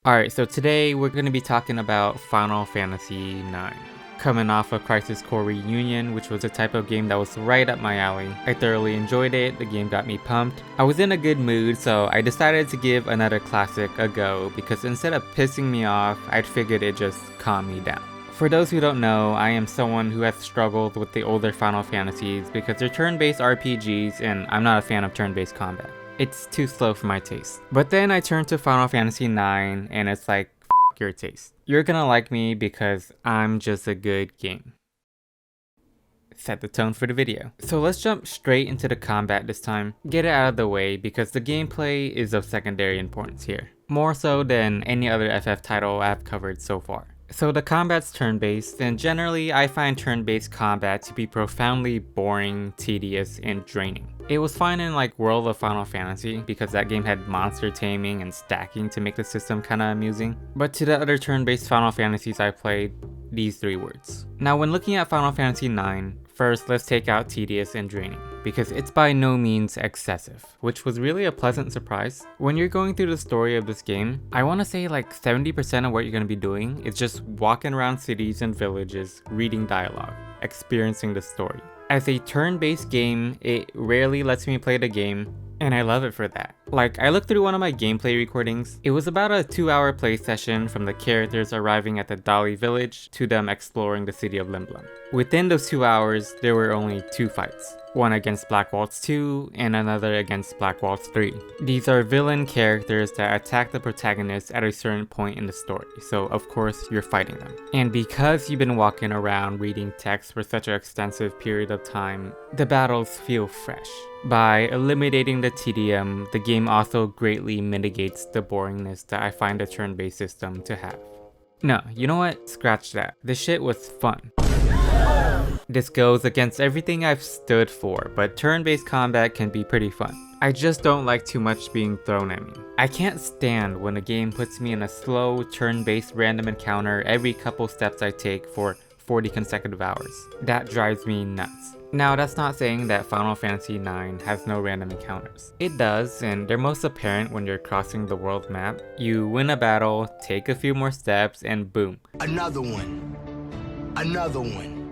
Alright, so today we're going to be talking about Final Fantasy IX. Coming off of Crisis Core Reunion, which was a type of game that was right up my alley. I thoroughly enjoyed it, the game got me pumped. I was in a good mood, so I decided to give another classic a go because instead of pissing me off, I'd figured it'd just calm me down. For those who don't know, I am someone who has struggled with the older Final Fantasies because they're turn-based RPGs and I'm not a fan of turn-based combat. It's too slow for my taste. But then I turned to Final Fantasy IX and it's like, f*** your taste. You're gonna like me because I'm just a good game. Set the tone for the video. So let's jump straight into the combat this time. Get it out of the way because the gameplay is of secondary importance here. More so than any other FF title I've covered so far. So the combat's turn-based, and generally I find turn-based combat to be profoundly boring, tedious, and draining. It was fine in like World of Final Fantasy because that game had monster taming and stacking to make the system kinda amusing. But to the other turn-based Final Fantasies I played, these three words. Now when looking at Final Fantasy IX, first let's take out tedious and draining, because it's by no means excessive, which was really a pleasant surprise. When you're going through the story of this game, I want to say like 70% of what you're going to be doing is just walking around cities and villages, reading dialogue, experiencing the story. As a turn-based game, it rarely lets me play the game, and I love it for that. Like, I looked through one of my gameplay recordings. It was about a 2-hour play session from the characters arriving at the Dali village to them exploring the city of Limblum. Within those 2 hours, there were only 2 fights. One against Black Waltz 2 and another against Black Waltz 3. These are villain characters that attack the protagonist at a certain point in the story, so of course you're fighting them. And because you've been walking around reading text for such an extensive period of time, the battles feel fresh. By eliminating the tedium, the game also greatly mitigates the boringness that I find a turn-based system to have. No, you know what? Scratch that. This shit was fun. This goes against everything I've stood for, but turn-based combat can be pretty fun. I just don't like too much being thrown at me. I can't stand when a game puts me in a slow, turn-based random encounter every couple steps I take for 40 consecutive hours. That drives me nuts. Now that's not saying that Final Fantasy IX has no random encounters. It does, and they're most apparent when you're crossing the world map. You win a battle, take a few more steps, and boom. Another one. Another one.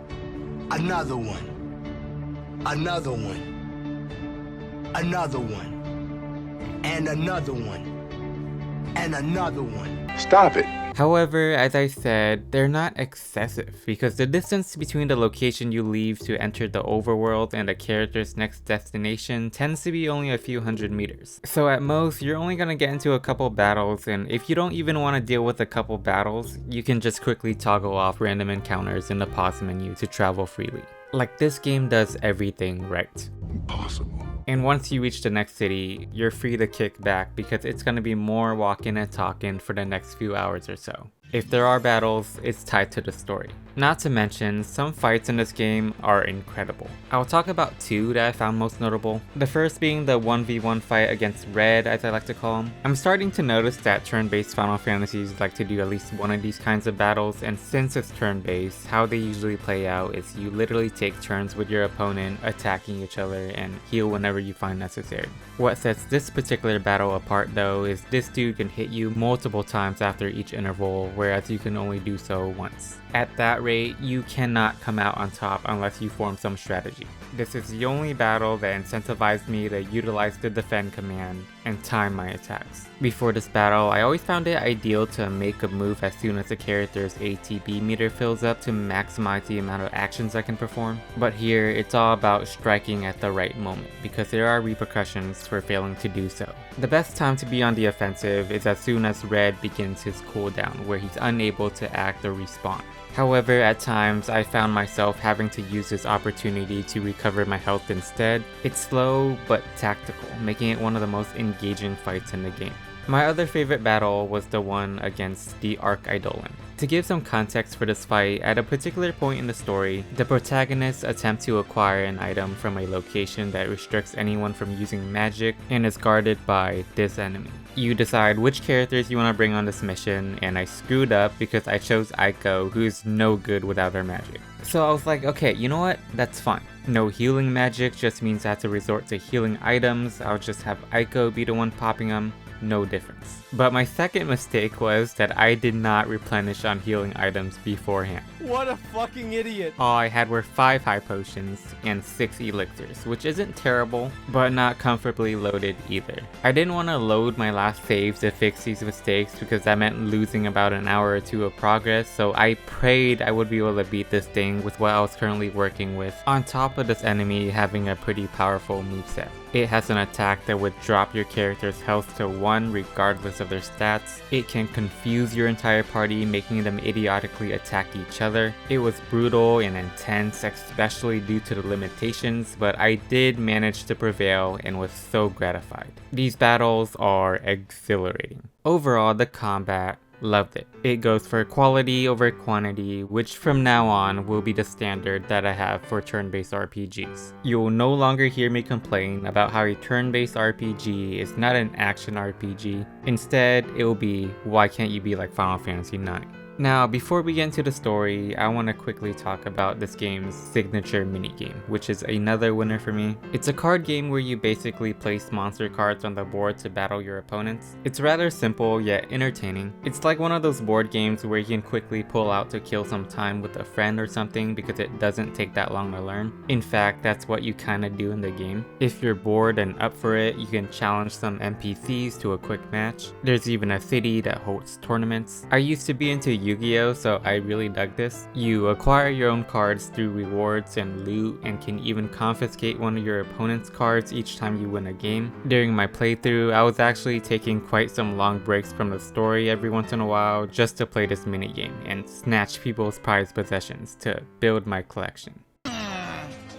Another one. Another one. Another one. And another one. And another one. Stop it. However, as I said, they're not excessive because the distance between the location you leave to enter the overworld and the character's next destination tends to be only a few hundred meters. So at most, you're only gonna get into a couple battles, and if you don't even want to deal with a couple battles, you can just quickly toggle off random encounters in the pause menu to travel freely. Like, this game does everything right. Impossible. And once you reach the next city, you're free to kick back because it's going to be more walking and talking for the next few hours or so. If there are battles, it's tied to the story. Not to mention, some fights in this game are incredible. I'll talk about 2 that I found most notable. The first being the 1v1 fight against Red, as I like to call him. I'm starting to notice that turn-based Final Fantasies like to do at least one of these kinds of battles, and since it's turn-based, how they usually play out is you literally take turns with your opponent attacking each other and heal whenever you find necessary. What sets this particular battle apart though is this dude can hit you multiple times after each interval, whereas you can only do so once. At that rate, you cannot come out on top unless you form some strategy. This is the only battle that incentivized me to utilize the defend command and time my attacks. Before this battle, I always found it ideal to make a move as soon as the character's ATB meter fills up to maximize the amount of actions I can perform. But here, it's all about striking at the right moment because there are repercussions for failing to do so. The best time to be on the offensive is as soon as Red begins his cooldown, where he's unable to act or respawn. However, at times, I found myself having to use this opportunity to recover my health instead. It's slow, but tactical, making it one of the most engaging fights in the game. My other favorite battle was the one against the Arch-Eidolon. To give some context for this fight, at a particular point in the story, the protagonists attempt to acquire an item from a location that restricts anyone from using magic and is guarded by this enemy. You decide which characters you want to bring on this mission, and I screwed up because I chose Aiko, who is no good without her magic. So I was like, okay, you know what? That's fine. No healing magic just means I have to resort to healing items. I'll just have Aiko be the one popping them. no difference. But my second mistake was that I did not replenish on healing items beforehand. What a fucking idiot. All I had were 5 high potions and 6 elixirs, which isn't terrible, but not comfortably loaded either. I didn't want to load my last saves to fix these mistakes because that meant losing about an hour or 2 of progress, so I prayed I would be able to beat this thing with what I was currently working with, on top of this enemy having a pretty powerful moveset. It has an attack that would drop your character's health to 1 regardless of their stats. It can confuse your entire party, making them idiotically attack each other. It was brutal and intense, especially due to the limitations, but I did manage to prevail and was so gratified. These battles are exhilarating. Overall, the combat, loved it. It goes for quality over quantity, which from now on will be the standard that I have for turn-based RPGs. You will no longer hear me complain about how a turn-based RPG is not an action RPG. Instead, it will be, why can't you be like Final Fantasy IX? Now, before we get into the story, I want to quickly talk about this game's signature minigame, which is another winner for me. It's a card game where you basically place monster cards on the board to battle your opponents. It's rather simple yet entertaining. It's like one of those board games where you can quickly pull out to kill some time with a friend or something because it doesn't take that long to learn. In fact, that's what you kind of do in the game. If you're bored and up for it, you can challenge some NPCs to a quick match. There's even a city that hosts tournaments. I used to be into Yu-Gi-Oh, so I really dug this. You acquire your own cards through rewards and loot, and can even confiscate one of your opponent's cards each time you win a game. During my playthrough, I was actually taking quite some long breaks from the story every once in a while just to play this minigame and snatch people's prized possessions to build my collection.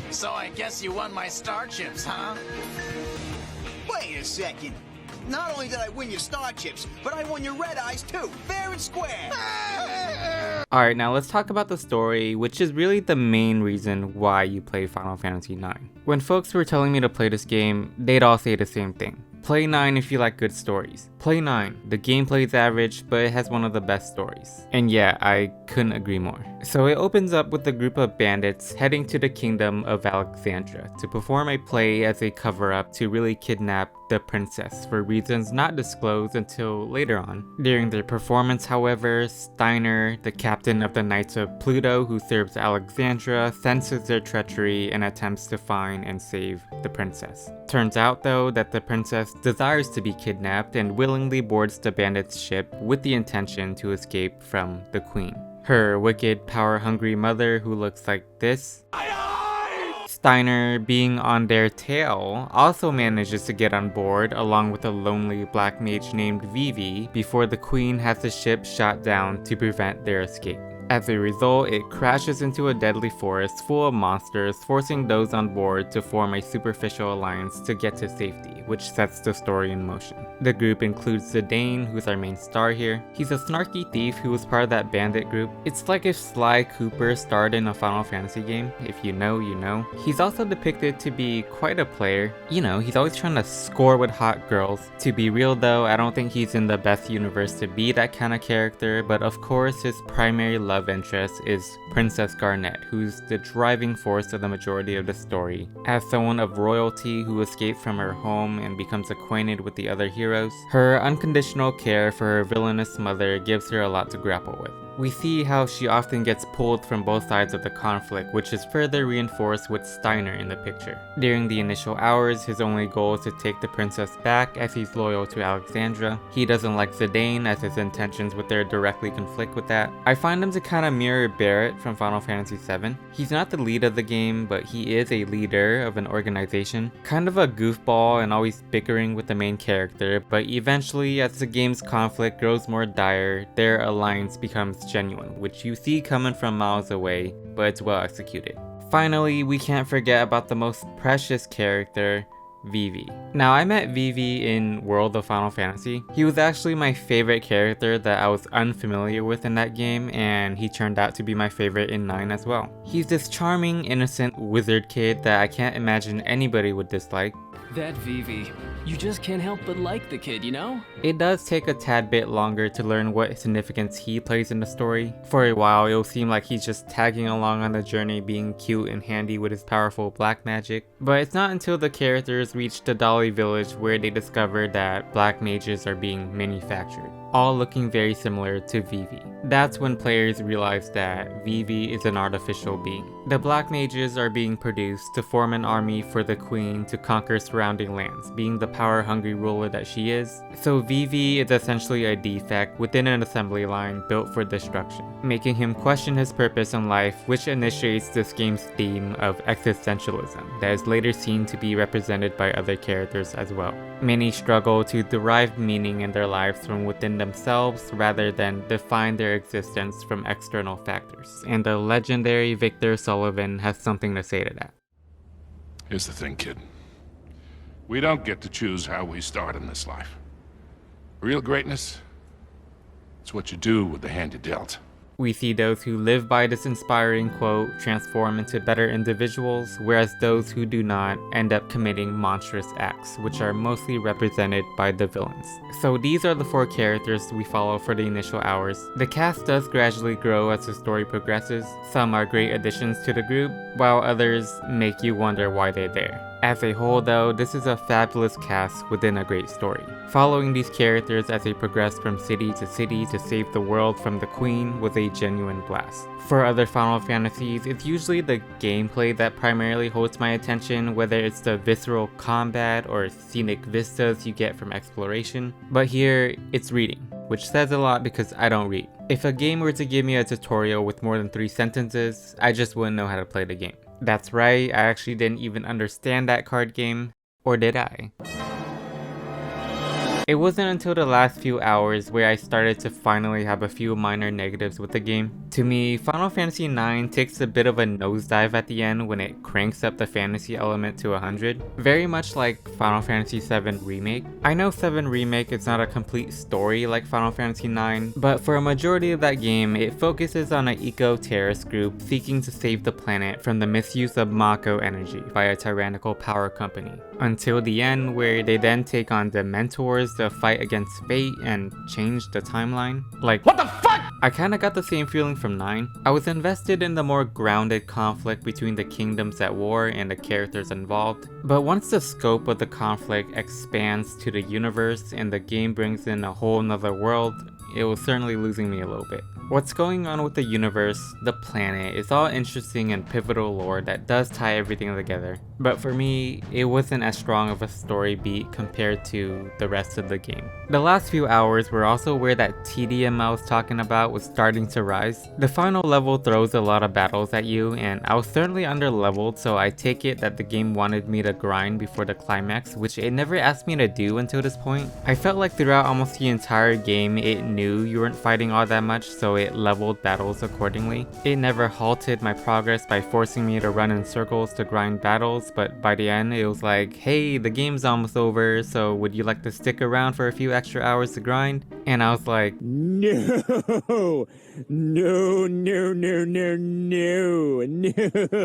So I guess you won my star chips, huh? Wait a second. Not only did I win your star chips, but I won your red eyes too, fair and square. Alright, now let's talk about the story, which is really the main reason why you play Final Fantasy IX. When folks were telling me to play this game, they'd all say the same thing. Play 9 if you like good stories. Play 9. The gameplay's average, but it has one of the best stories. And yeah, I couldn't agree more. So it opens up with a group of bandits heading to the kingdom of Alexandria to perform a play as a cover-up to really kidnap the princess for reasons not disclosed until later on. During their performance, however, Steiner, the captain of the Knights of Pluto who serves Alexandria, senses their treachery and attempts to find and save the princess. Turns out though that the princess desires to be kidnapped and willingly boards the bandits' ship with the intention to escape from the queen. Her wicked, power-hungry mother, who looks like this, Steiner, being on their tail, also manages to get on board along with a lonely black mage named Vivi before the queen has the ship shot down to prevent their escape. As a result, it crashes into a deadly forest full of monsters, forcing those on board to form a superficial alliance to get to safety, which sets the story in motion. The group includes Zidane, who's our main star here. He's a snarky thief who was part of that bandit group. It's like if Sly Cooper starred in a Final Fantasy game. If you know, you know. He's also depicted to be quite a player. You know, he's always trying to score with hot girls. To be real though, I don't think he's in the best universe to be that kind of character, but of course his primary love interest is Princess Garnet, who's the driving force of the majority of the story. As someone of royalty who escaped from her home and becomes acquainted with the other heroes, her unconditional care for her villainous mother gives her a lot to grapple with. We see how she often gets pulled from both sides of the conflict, which is further reinforced with Steiner in the picture. During the initial hours, his only goal is to take the princess back as he's loyal to Alexandra. He doesn't like Zidane as his intentions with her directly conflict with that. I find him to kind of mirror Barrett from Final Fantasy VII. He's not the lead of the game, but he is a leader of an organization. Kind of a goofball and always bickering with the main character, but eventually as the game's conflict grows more dire, their alliance becomes genuine, which you see coming from miles away, but it's well executed. Finally, we can't forget about the most precious character, Vivi. Now, I met Vivi in World of Final Fantasy. He was actually my favorite character that I was unfamiliar with in that game, and he turned out to be my favorite in 9 as well. He's this charming, innocent wizard kid that I can't imagine anybody would dislike. That Vivi, You just can't help but like the kid, you know? It does take a tad bit longer to learn what significance he plays in the story. For a while, it'll seem like he's just tagging along on the journey, being cute and handy with his powerful black magic. But it's not until the characters reach the Dolly village where they discover that black mages are being manufactured, all looking very similar to Vivi. That's when players realize that Vivi is an artificial being. The black mages are being produced to form an army for the queen to conquer surrounding lands, being the power-hungry ruler that she is. So Vivi is essentially a defect within an assembly line built for destruction, making him question his purpose in life, which initiates this game's theme of existentialism that is later seen to be represented by other characters as well. Many struggle to derive meaning in their lives from within themselves rather than define their existence from external factors, and the legendary Victor Sullivan has something to say to that. Here's the thing, kid. We don't get to choose how we start in this life. Real greatness, it's what you do with the hand you're dealt. We see those who live by this inspiring quote transform into better individuals, whereas those who do not end up committing monstrous acts, which are mostly represented by the villains. So these are the 4 characters we follow for the initial hours. The cast does gradually grow as the story progresses. Some are great additions to the group, while others make you wonder why they're there. As a whole though, this is a fabulous cast within a great story. Following these characters as they progress from city to city to save the world from the Queen was a genuine blast. For other Final Fantasies, it's usually the gameplay that primarily holds my attention, whether it's the visceral combat or scenic vistas you get from exploration. But here, it's reading, which says a lot because I don't read. If a game were to give me a tutorial with more than 3 sentences, I just wouldn't know how to play the game. That's right, I actually didn't even understand that card game, or did I? It wasn't until the last few hours where I started to finally have a few minor negatives with the game. To me, Final Fantasy IX takes a bit of a nosedive at the end when it cranks up the fantasy element to 100, very much like Final Fantasy VII Remake. I know 7 Remake is not a complete story like Final Fantasy IX, but for a majority of that game, it focuses on an eco-terrorist group seeking to save the planet from the misuse of Mako energy by a tyrannical power company. Until the end, where they then take on the mentors to fight against fate and change the timeline. Like, what the fuck? I kinda got the same feeling from 9. I was invested in the more grounded conflict between the kingdoms at war and the characters involved, but once the scope of the conflict expands to the universe and the game brings in a whole nother world, it was certainly losing me a little bit. What's going on with the universe, the planet, is all interesting and pivotal lore that does tie everything together, but for me, it wasn't as strong of a story beat compared to the rest of the game. The last few hours were also where that tedium I was talking about was starting to rise. The final level throws a lot of battles at you, and I was certainly underleveled, so I take it that the game wanted me to grind before the climax, which it never asked me to do until this point. I felt like throughout almost the entire game, it knew you weren't fighting all that much, so it leveled battles accordingly. It never halted my progress by forcing me to run in circles to grind battles, but by the end it was like, hey, the game's almost over, so would you like to stick around for a few extra hours to grind? And I was like, no, no, no, no, no, no,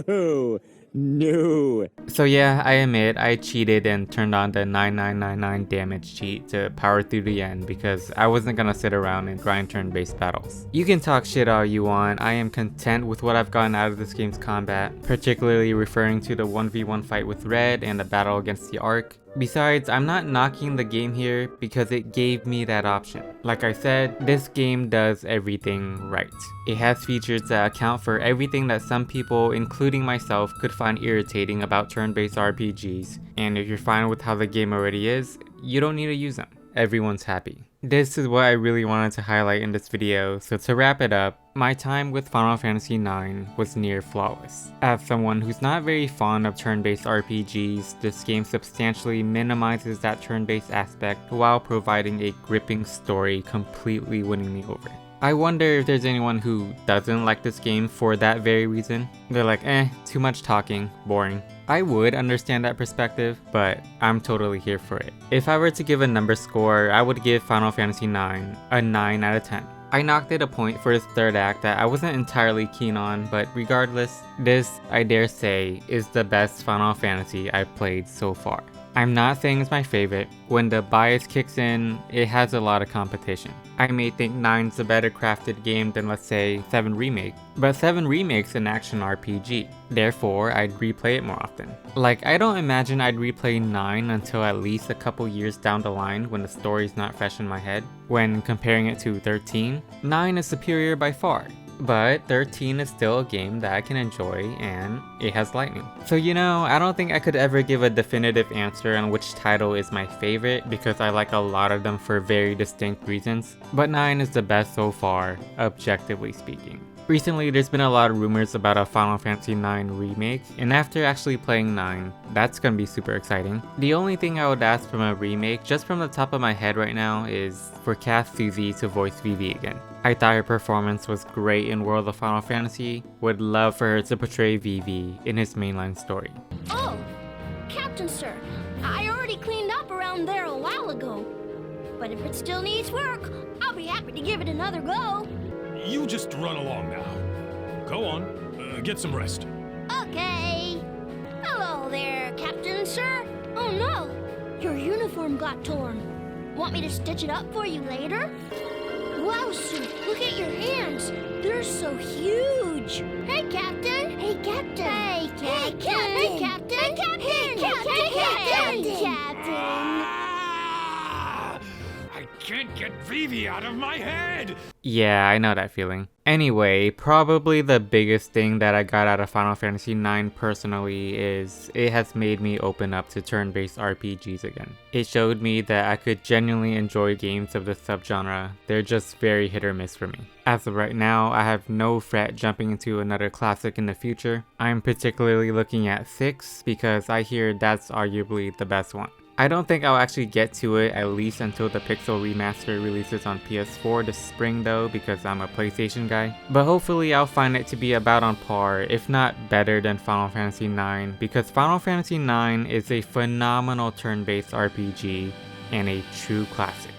no. No. So yeah, I admit I cheated and turned on the 9999 damage cheat to power through the end because I wasn't gonna sit around and grind turn-based battles. You can talk shit all you want, I am content with what I've gotten out of this game's combat, particularly referring to the 1v1 fight with Red and the battle against the Ark. Besides, I'm not knocking the game here because it gave me that option. Like I said, this game does everything right. It has features that account for everything that some people, including myself, could find irritating about turn-based RPGs, and if you're fine with how the game already is, you don't need to use them. Everyone's happy. This is what I really wanted to highlight in this video, so to wrap it up, my time with Final Fantasy IX was near flawless. As someone who's not very fond of turn-based RPGs, this game substantially minimizes that turn-based aspect while providing a gripping story, completely winning me over. I wonder if there's anyone who doesn't like this game for that very reason. They're like, too much talking, boring. I would understand that perspective, but I'm totally here for it. If I were to give a number score, I would give Final Fantasy IX a 9 out of 10. I knocked it a point for its third act that I wasn't entirely keen on, but regardless, this, I dare say, is the best Final Fantasy I've played so far. I'm not saying it's my favorite. When the bias kicks in, it has a lot of competition. I may think 9's a better crafted game than, let's say, 7 Remake, but 7 Remake's an action RPG, therefore I'd replay it more often. Like, I don't imagine I'd replay 9 until at least a couple years down the line when the story's not fresh in my head. When comparing it to 13, 9 is superior by far. But 13 is still a game that I can enjoy, and it has lightning. So I don't think I could ever give a definitive answer on which title is my favorite because I like a lot of them for very distinct reasons. But 9 is the best so far, objectively speaking. Recently, there's been a lot of rumors about a Final Fantasy IX remake, and after actually playing 9, that's gonna be super exciting. The only thing I would ask from a remake, just from the top of my head right now, is for Cass Suzy to voice Vivi again. I thought her performance was great in World of Final Fantasy, would love for her to portray Vivi in his mainline story. Oh, Captain Sir, I already cleaned up around there a while ago. But if it still needs work, I'll be happy to give it another go. You just run along now. Go on, get some rest. Okay. Hello there, Captain Sir. Oh no, your uniform got torn. Want me to stitch it up for you later? Wow, Sue, look at your hands. They're so huge. Hey, Captain. Hey, Captain. Hey, Captain. Hey, Captain. Hey, Captain. Hey, Captain. Hey, Captain. I can't get Vivi out of my head! Yeah, I know that feeling. Anyway, probably the biggest thing that I got out of Final Fantasy IX personally is it has made me open up to turn-based RPGs again. It showed me that I could genuinely enjoy games of this subgenre. They're just very hit or miss for me. As of right now, I have no fret jumping into another classic in the future. I'm particularly looking at 6 because I hear that's arguably the best one. I don't think I'll actually get to it at least until the Pixel Remaster releases on PS4 this spring though, because I'm a PlayStation guy. But hopefully I'll find it to be about on par, if not better than Final Fantasy IX, because Final Fantasy IX is a phenomenal turn-based RPG and a true classic.